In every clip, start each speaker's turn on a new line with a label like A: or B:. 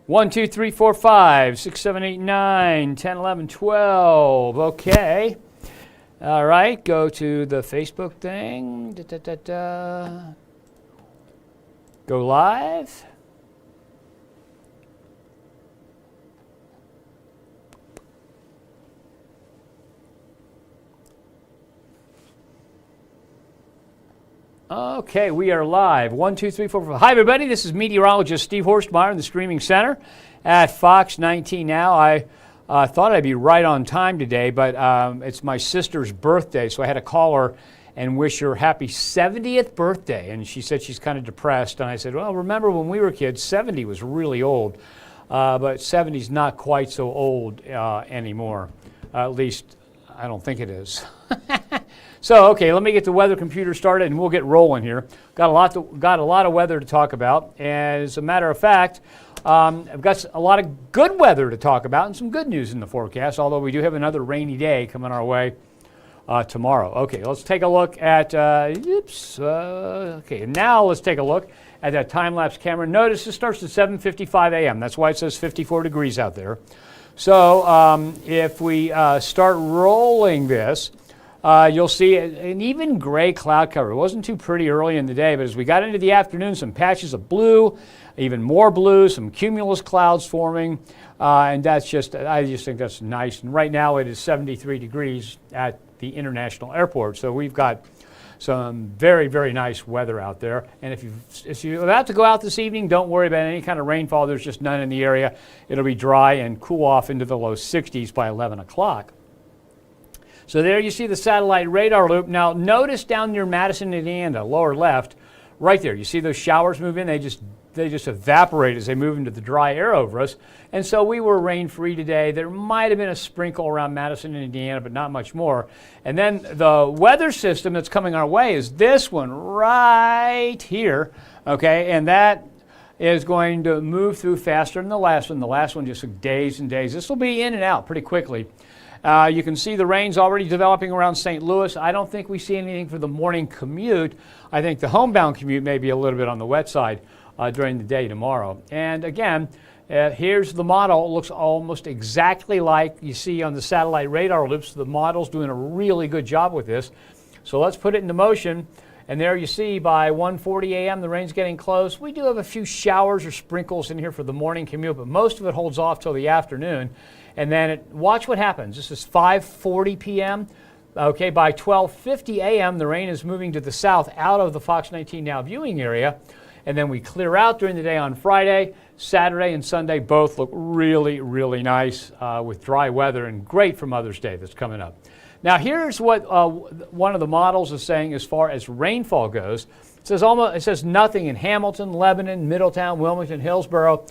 A: 1, 2, 3, 4, 5, 6, 7, 8, 9, 10, 11, 12. Okay. All right. Go to the Facebook thing. Go live. Okay, we are live. 1, 2, 3, 4, 5. Hi, everybody. This is Meteorologist Steve Horstmeyer in the streaming center at Fox 19 now. I thought I'd be right on time today, but it's my sister's birthday, so I had to call her and wish her happy 70th birthday. And she said she's kind of depressed. And I said, well, remember when we were kids, 70 was really old. But 70's not quite so old anymore. At least, I don't think it is. So, okay, let me get the weather computer started and we'll get rolling here. Got a lot of weather to talk about. And as a matter of fact, I've got a lot of good weather to talk about and some good news in the forecast, although we do have another rainy day coming our way tomorrow. Okay, let's take a look at, okay, now let's take a look at that time-lapse camera. Notice it starts at 7:55 a.m. That's why it says 54 degrees out there. So if we start rolling this, you'll see an even gray cloud cover. It wasn't too pretty early in the day, but as we got into the afternoon, some patches of blue, even more blue, some cumulus clouds forming, and that's just, I just think that's nice. And right now it is 73 degrees at the International Airport, so we've got some very, very nice weather out there. And if you're about to go out this evening, don't worry about any kind of rainfall. There's just none in the area. It'll be dry and cool off into the low 60s by 11 o'clock. So there you see the satellite radar loop. Now notice down near Madison, Indiana, lower left, right there, you see those showers move in? They just evaporate as they move into the dry air over us. And so we were rain-free today. There might have been a sprinkle around Madison, Indiana, but not much more. And then the weather system that's coming our way is this one right here, okay? And that is going to move through faster than the last one. The last one just took days and days. This will be in and out pretty quickly. You can see the rain's already developing around St. Louis. I don't think we see anything for the morning commute. I think the homebound commute may be a little bit on the wet side during the day tomorrow. And again, here's the model. It looks almost exactly like you see on the satellite radar loops. The model's doing a really good job with this. So let's put it into motion. And there you see by 1:40 a.m. the rain's getting close. We do have a few showers or sprinkles in here for the morning commute, but most of it holds off till the afternoon. And then watch what happens. This is 5:40 p.m. Okay, by 12:50 a.m. the rain is moving to the south out of the Fox 19 Now viewing area. And then we clear out during the day on Friday. Saturday and Sunday both look really, really nice with dry weather and great for Mother's Day that's coming up. Now here's what one of the models is saying as far as rainfall goes. It says nothing in Hamilton, Lebanon, Middletown, Wilmington, Hillsborough.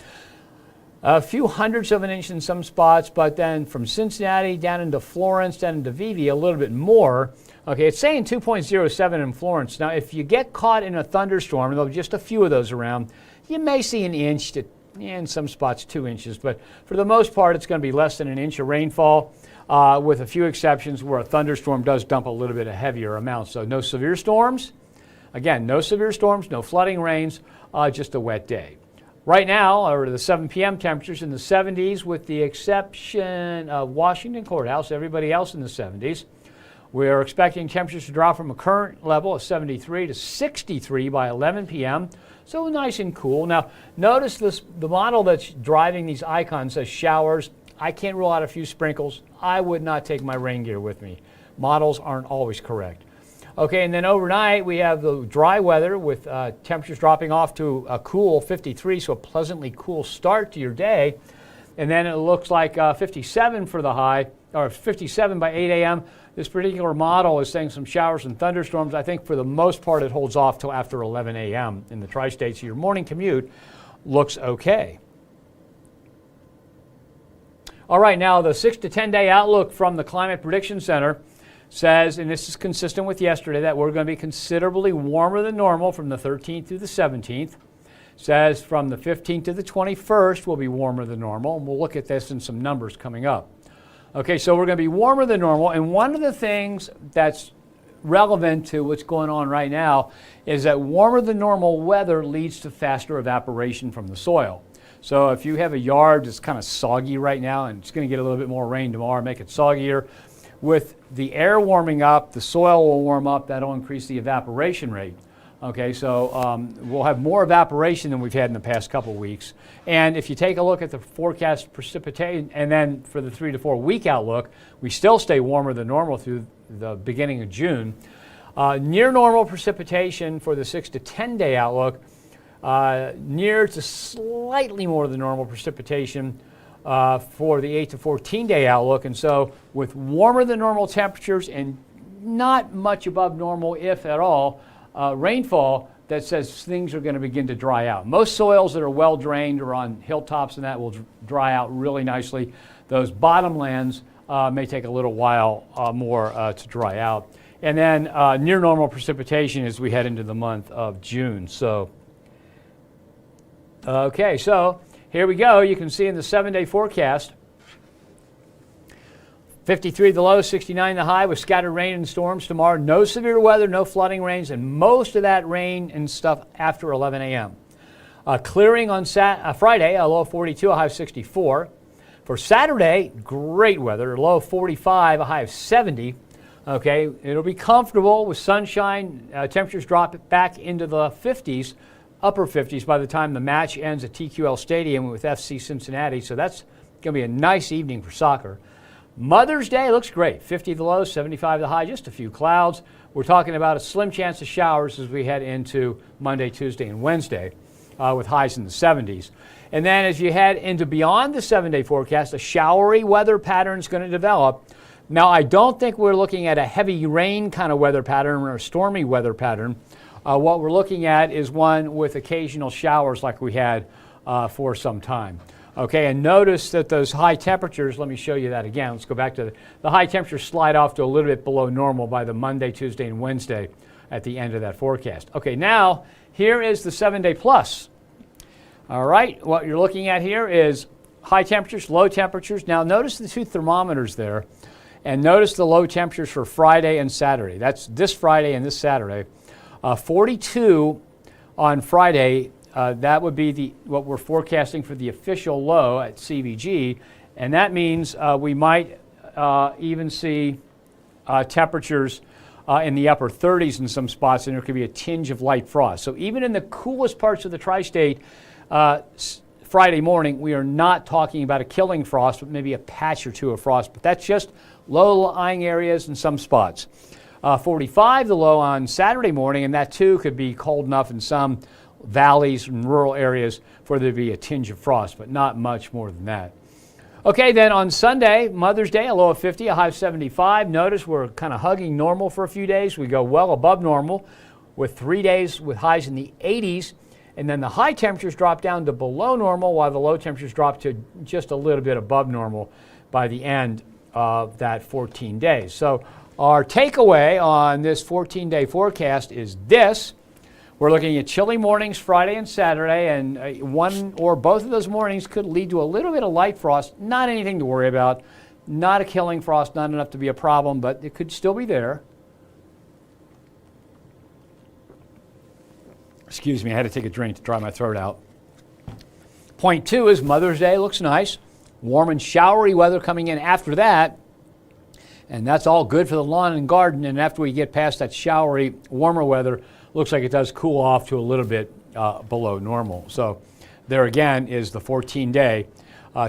A: A few hundredths of an inch in some spots, but then from Cincinnati down into Florence, down into Vivi, a little bit more. Okay, it's saying 2.07 in Florence. Now, if you get caught in a thunderstorm, and there'll be just a few of those around, you may see an inch to, in some spots, 2 inches. But for the most part, it's going to be less than an inch of rainfall, with a few exceptions where a thunderstorm does dump a little bit of heavier amounts. So no severe storms. Again, no severe storms, no flooding rains, just a wet day. Right now, or the 7 p.m. temperatures in the 70s, with the exception of Washington Courthouse, everybody else in the 70s. We're expecting temperatures to drop from a current level of 73 to 63 by 11 p.m., so nice and cool. Now, notice the model that's driving these icons says showers. I can't rule out a few sprinkles. I would not take my rain gear with me. Models aren't always correct. Okay, and then overnight we have the dry weather with temperatures dropping off to a cool 53, so a pleasantly cool start to your day. And then it looks like 57 for the high, or 57 by 8 a.m. This particular model is saying some showers and thunderstorms. I think for the most part it holds off till after 11 a.m. in the tri-states. So your morning commute looks okay. All right, now the 6 to 10 day outlook from the Climate Prediction Center says, and this is consistent with yesterday, that we're going to be considerably warmer than normal from the 13th through the 17th. Says from the 15th to the 21st will be warmer than normal, and we'll look at this in some numbers coming up. Okay, so we're going to be warmer than normal, and one of the things that's relevant to what's going on right now is that warmer than normal weather leads to faster evaporation from the soil. So if you have a yard that's kind of soggy right now and it's going to get a little bit more rain tomorrow, make it soggier. With the air warming up, the soil will warm up. That'll increase the evaporation rate. Okay, so we'll have more evaporation than we've had in the past couple weeks. And if you take a look at the forecast precipitation, and then for the 3 to 4 week outlook, we still stay warmer than normal through the beginning of June. Near normal precipitation for the 6 to 10 day outlook, near to slightly more than normal precipitation for the 8 to 14 day outlook. And so with warmer than normal temperatures and not much above normal, if at all, rainfall, that says things are going to begin to dry out. Most soils that are well drained or on hilltops and that will dry out really nicely. Those bottomlands may take a little while more to dry out. And then near normal precipitation as we head into the month of June. So, okay, so here we go. You can see in the 7-day forecast, 53 the low, 69 the high with scattered rain and storms tomorrow. No severe weather, no flooding rains, and most of that rain and stuff after 11 a.m. Clearing on Friday, a low of 42, a high of 64. For Saturday, great weather, a low of 45, a high of 70. Okay, it'll be comfortable with sunshine. Temperatures drop back into the 50s, upper 50s by the time the match ends at TQL Stadium with FC Cincinnati. So that's going to be a nice evening for soccer. Mother's Day looks great. 50 the low, 75 the high, just a few clouds. We're talking about a slim chance of showers as we head into Monday, Tuesday, and Wednesday with highs in the 70s. And then as you head into beyond the 7-day forecast, a showery weather pattern is going to develop. Now, I don't think we're looking at a heavy rain kind of weather pattern or a stormy weather pattern. What we're looking at is one with occasional showers like we had for some time. Okay, and notice that those high temperatures, let me show you that again. Let's go back to the high temperatures slide off to a little bit below normal by the Monday, Tuesday, and Wednesday at the end of that forecast. Okay, now here is the 7-day plus. All right, what you're looking at here is high temperatures, low temperatures. Now notice the two thermometers there, and notice the low temperatures for Friday and Saturday. That's this Friday and this Saturday. 42 on Friday. That would be what we're forecasting for the official low at CVG, and that means we might even see temperatures in the upper 30s in some spots, and there could be a tinge of light frost. So even in the coolest parts of the tri-state, Friday morning, we are not talking about a killing frost, but maybe a patch or two of frost, but that's just low-lying areas in some spots. 45 the low on Saturday morning, and that too could be cold enough in some valleys and rural areas for there to be a tinge of frost, but not much more than that. Okay, then on Sunday, Mother's Day, a low of 50, a high of 75. Notice we're kind of hugging normal for a few days. We go well above normal with 3 days with highs in the 80s, and then the high temperatures drop down to below normal while the low temperatures drop to just a little bit above normal by the end of that 14 days. So our takeaway on this 14-day forecast is this. We're looking at chilly mornings Friday and Saturday, and one or both of those mornings could lead to a little bit of light frost. Not anything to worry about. Not a killing frost, not enough to be a problem, but it could still be there. Excuse me, I had to take a drink to dry my throat out. Point 2 is Mother's Day looks nice. Warm and showery weather coming in after that. And that's all good for the lawn and garden. And after we get past that showery, warmer weather, looks like it does cool off to a little bit below normal. So there again is the 14-day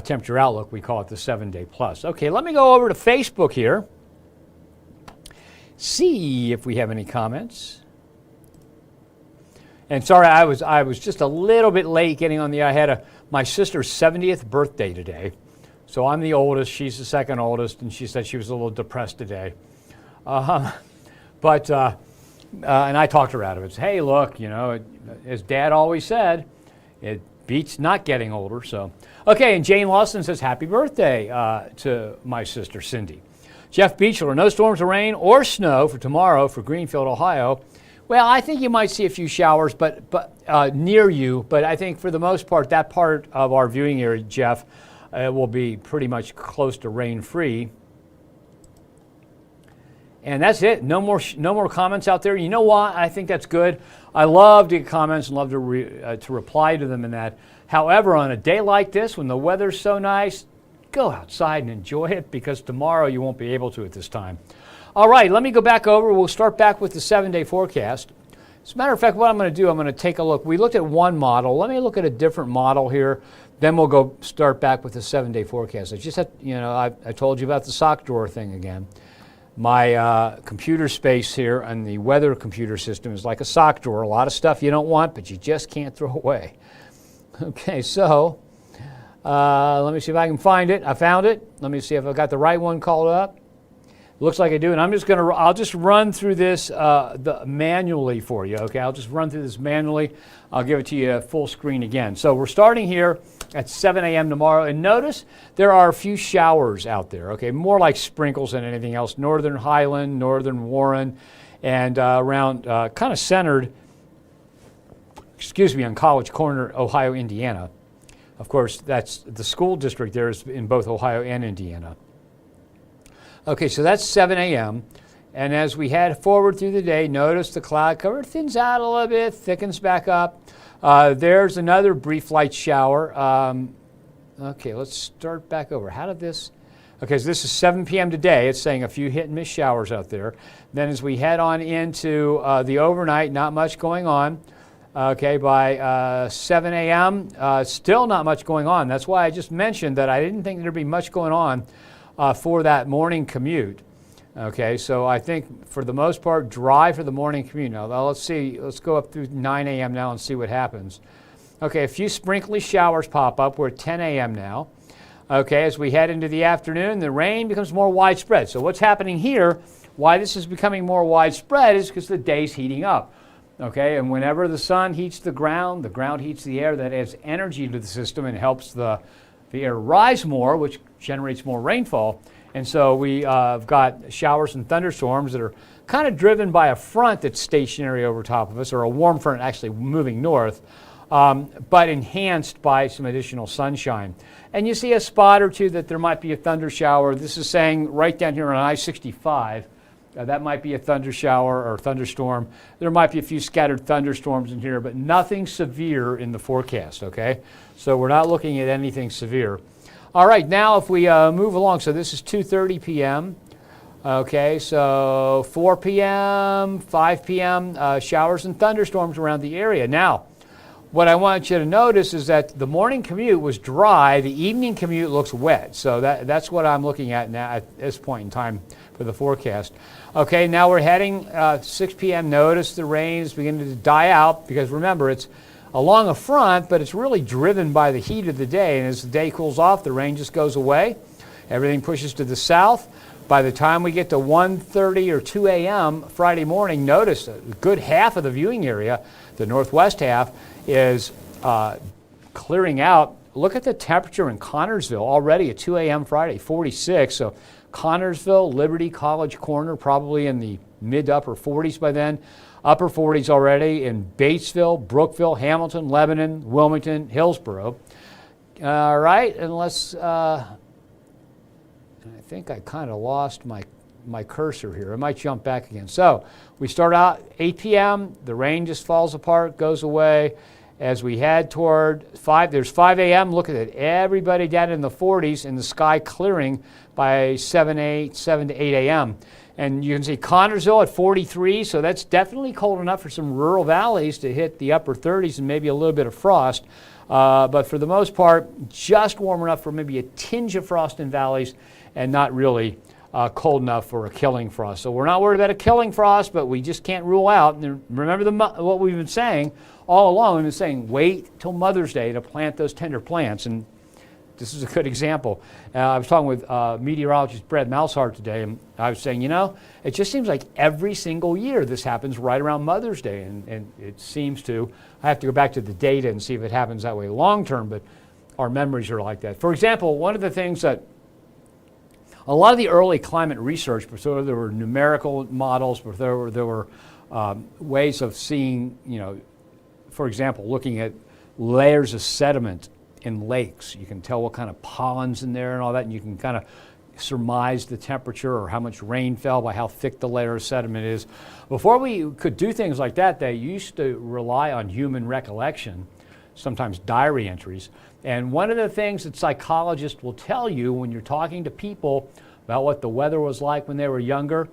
A: temperature outlook. We call it the 7-day plus. Okay, let me go over to Facebook here. See if we have any comments. And sorry, I was just a little bit late getting on the. I had my sister's 70th birthday today. So I'm the oldest, she's the second oldest, and she said she was a little depressed today. And I talked her out of it. Hey, look, you know, as Dad always said, it beats not getting older. So, okay, and Jane Lawson says, happy birthday to my sister, Cindy. Jeff Beechler, no storms of rain or snow for tomorrow for Greenfield, Ohio. Well, I think you might see a few showers but near you, but I think for the most part, that part of our viewing area, Jeff, will be pretty much close to rain-free. And that's it. No more comments out there. You know what? I think that's good. I love to get comments and love to reply to them in that. However, on a day like this, when the weather's so nice, go outside and enjoy it, because tomorrow you won't be able to at this time. All right, let me go back over. We'll start back with the 7-day forecast. As a matter of fact, what I'm going to do, I'm going to take a look. We looked at one model. Let me look at a different model here. Then we'll go start back with the 7-day forecast. I just had, I told you about the sock drawer thing again. My computer space here on the weather computer system is like a sock drawer. A lot of stuff you don't want, but you just can't throw away. Okay, so let me see if I can find it. I found it. Let me see if I've got the right one called up. Looks like I do, and I'll just run through this manually for you, okay? I'll just run through this manually. I'll give it to you full screen again. So we're starting here at 7 a.m. tomorrow, and notice there are a few showers out there, okay? More like sprinkles than anything else. Northern Highland, Northern Warren, and around kind of centered, on College Corner, Ohio, Indiana. Of course, that's the school district there is in both Ohio and Indiana. Okay, so that's 7 a.m. And as we head forward through the day, notice the cloud cover thins out a little bit, thickens back up. There's another brief light shower. Okay, let's start back over. How did this? Okay, so this is 7 p.m. today. It's saying a few hit and miss showers out there. Then as we head on into the overnight, not much going on. Okay, by 7 a.m., still not much going on. That's why I just mentioned that I didn't think there'd be much going on for that morning commute. Okay, so I think for the most part, dry for the morning commute. Now let's see, let's go up through 9 a.m. now and see what happens. Okay, a few sprinkly showers pop up. We're at 10 a.m. now. Okay, as we head into the afternoon, the rain becomes more widespread. So what's happening here, why this is becoming more widespread, is because the day's heating up. Okay, and whenever the sun heats the ground heats the air. That adds energy to the system and helps the air rise more, which generates more rainfall. And so we've got showers and thunderstorms that are kind of driven by a front that's stationary over top of us, or a warm front actually moving north, but enhanced by some additional sunshine. And you see a spot or two that there might be a thunder shower. This is saying right down here on I-65, that might be a thunder shower or thunderstorm. There might be a few scattered thunderstorms in here, but nothing severe in the forecast, okay? So we're not looking at anything severe. All right, now if we move along, so this is 2:30 p.m. Okay, so 4 p.m., 5 p.m., showers and thunderstorms around the area. Now, what I want you to notice is that the morning commute was dry, the evening commute looks wet. So that's what I'm looking at now at this point in time for the forecast. Okay, now we're heading 6 p.m. Notice the rain is beginning to die out, because remember, it's along a front, but it's really driven by the heat of the day. And as the day cools off, the rain just goes away. Everything pushes to the south. By the time we get to 1:30 or 2 a.m. Friday morning, notice a good half of the viewing area, the northwest half, is clearing out. Look at the temperature in Connorsville already at 2 a.m. Friday, 46. So Connorsville, Liberty, College Corner, probably in the mid to upper 40s by then. Upper 40s already in Batesville, Brookville, Hamilton, Lebanon, Wilmington, Hillsborough. All right, and let's, I think I kind of lost my cursor here. I might jump back again. So we start out 8 p.m., the rain just falls apart, goes away. As we head toward 5, there's 5 a.m., look at it, everybody down in the 40s and the sky clearing by 7 to 8 a.m. And you can see Connorsville at 43, so that's definitely cold enough for some rural valleys to hit the upper 30s and maybe a little bit of frost. But for the most part, just warm enough for maybe a tinge of frost in valleys and not really cold enough for a killing frost. So we're not worried about a killing frost, but we just can't rule out. And remember what we've been saying all along. We've been saying wait till Mother's Day to plant those tender plants. And this is a good example. I was talking with meteorologist Brad Malshart today, and I was saying, it just seems like every single year this happens right around Mother's Day, and it seems to. I have to go back to the data and see if it happens that way long term, but our memories are like that. For example, one of the things that a lot of the early climate research, before there were numerical models, before there were ways of seeing, for example, looking at layers of sediment in lakes. You can tell what kind of pollen's in there and all that, and you can kind of surmise the temperature or how much rain fell by how thick the layer of sediment is. Before we could do things like that, they used to rely on human recollection, sometimes diary entries. And one of the things that psychologists will tell you when you're talking to people about what the weather was like when they were younger,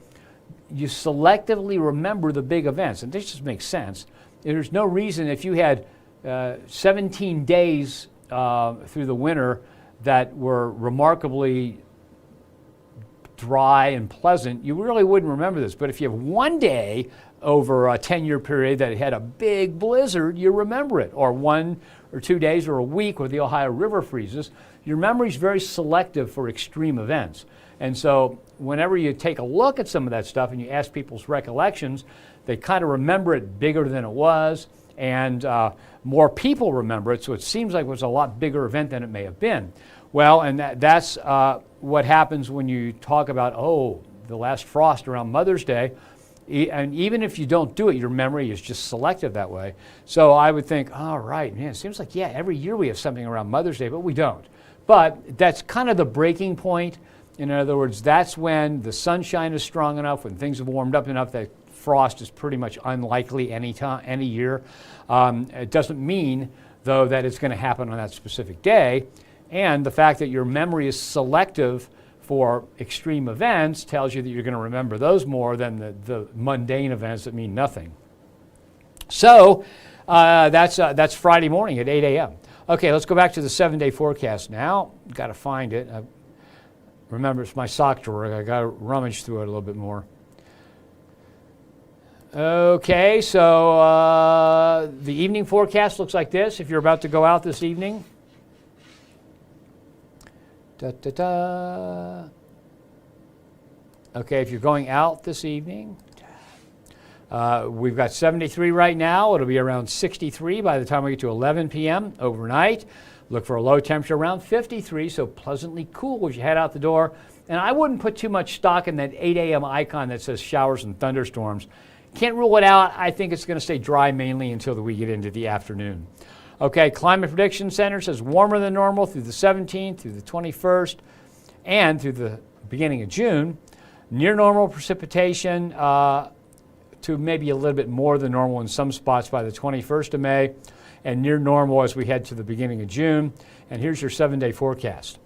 A: you selectively remember the big events. And this just makes sense. There's no reason if you had 17 days through the winter that were remarkably dry and pleasant, you really wouldn't remember this. But if you have one day over a 10-year period that had a big blizzard, you remember it. Or 1 or 2 days or a week where the Ohio River freezes. Your memory is very selective for extreme events. And so whenever you take a look at some of that stuff and you ask people's recollections, they kind of remember it bigger than it was, and more people remember it, so it seems like it was a lot bigger event than it may have been. Well, and that's what happens when you talk about, oh, the last frost around Mother's Day. And even if you don't do it, your memory is just selective that way. So I would think, all right, man, it seems like, yeah, every year we have something around Mother's Day, but we don't. But that's kind of the breaking point. In other words, that's when the sunshine is strong enough, when things have warmed up enough that frost is pretty much unlikely any year. It doesn't mean, though, that it's going to happen on that specific day. And the fact that your memory is selective for extreme events tells you that you're going to remember those more than the mundane events that mean nothing. So that's Friday morning at 8 a.m. Okay, let's go back to the 7-day forecast now. Got to find it. Remember, it's my sock drawer. I got to rummage through it a little bit more. Okay, so the evening forecast looks like this if you're about to go out this evening. Da-da-da. Okay, if you're going out this evening, we've got 73 right now. It'll be around 63 by the time we get to 11 p.m. overnight. Look for a low temperature around 53, so pleasantly cool as you head out the door. And I wouldn't put too much stock in that 8 a.m. icon that says showers and thunderstorms. Can't rule it out. I think it's going to stay dry mainly until we get into the afternoon. Okay, Climate Prediction Center says warmer than normal through the 17th, through the 21st, and through the beginning of June. Near normal precipitation to maybe a little bit more than normal in some spots by the 21st of May, and near normal as we head to the beginning of June. And here's your 7-day forecast.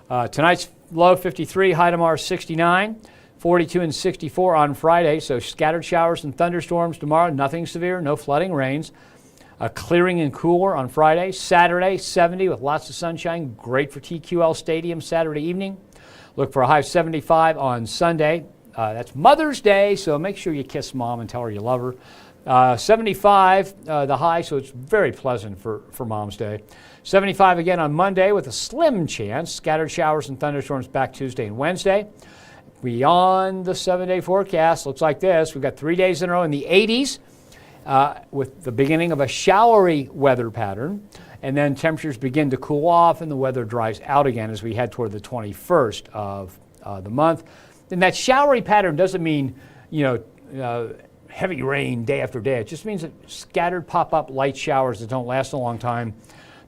A: Tonight's low 53, high tomorrow 69, 42 and 64 on Friday. So scattered showers and thunderstorms tomorrow, nothing severe, no flooding rains. Clearing and cooler on Friday. Saturday 70 with lots of sunshine, great for TQL Stadium Saturday evening. Look for a high of 75 on Sunday. That's Mother's Day, so make sure you kiss Mom and tell her you love her. 75, the high, so it's very pleasant for Mom's Day. 75 again on Monday with a slim chance. Scattered showers and thunderstorms back Tuesday and Wednesday. Beyond the 7-day forecast, looks like this. We've got 3 days in a row in the 80s with the beginning of a showery weather pattern. And then temperatures begin to cool off and the weather dries out again as we head toward the 21st of the month. And that showery pattern doesn't mean, heavy rain day after day. It just means that scattered pop-up light showers that don't last a long time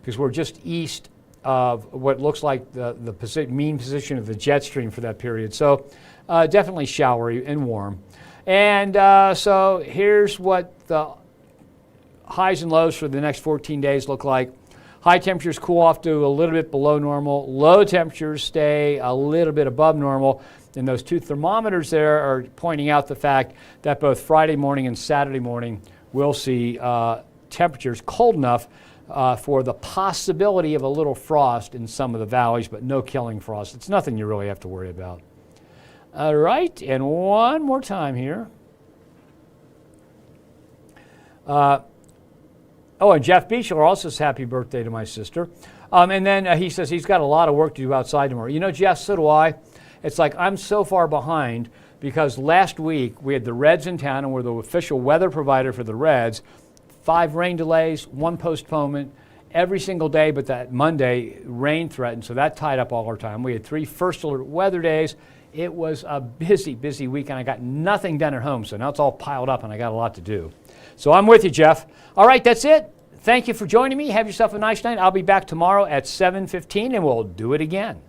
A: because we're just east of what looks like the mean position of the jet stream for that period. So definitely showery and warm. And so here's what the highs and lows for the next 14 days look like. High temperatures cool off to a little bit below normal. Low temperatures stay a little bit above normal. And those two thermometers there are pointing out the fact that both Friday morning and Saturday morning we'll see temperatures cold enough for the possibility of a little frost in some of the valleys, but no killing frost. It's nothing you really have to worry about. All right, and one more time here. And Jeff Beechler also says happy birthday to my sister. And then he says he's got a lot of work to do outside tomorrow. You know, Jeff, so do I. It's like I'm so far behind because last week we had the Reds in town and we're the official weather provider for the Reds. 5 rain delays, 1 postponement every single day, but that Monday rain threatened, so that tied up all our time. We had 3 first alert weather days. It was a busy, busy week, and I got nothing done at home, so now it's all piled up and I got a lot to do. So I'm with you, Jeff. All right, that's it. Thank you for joining me. Have yourself a nice night. I'll be back tomorrow at 7:15, and we'll do it again.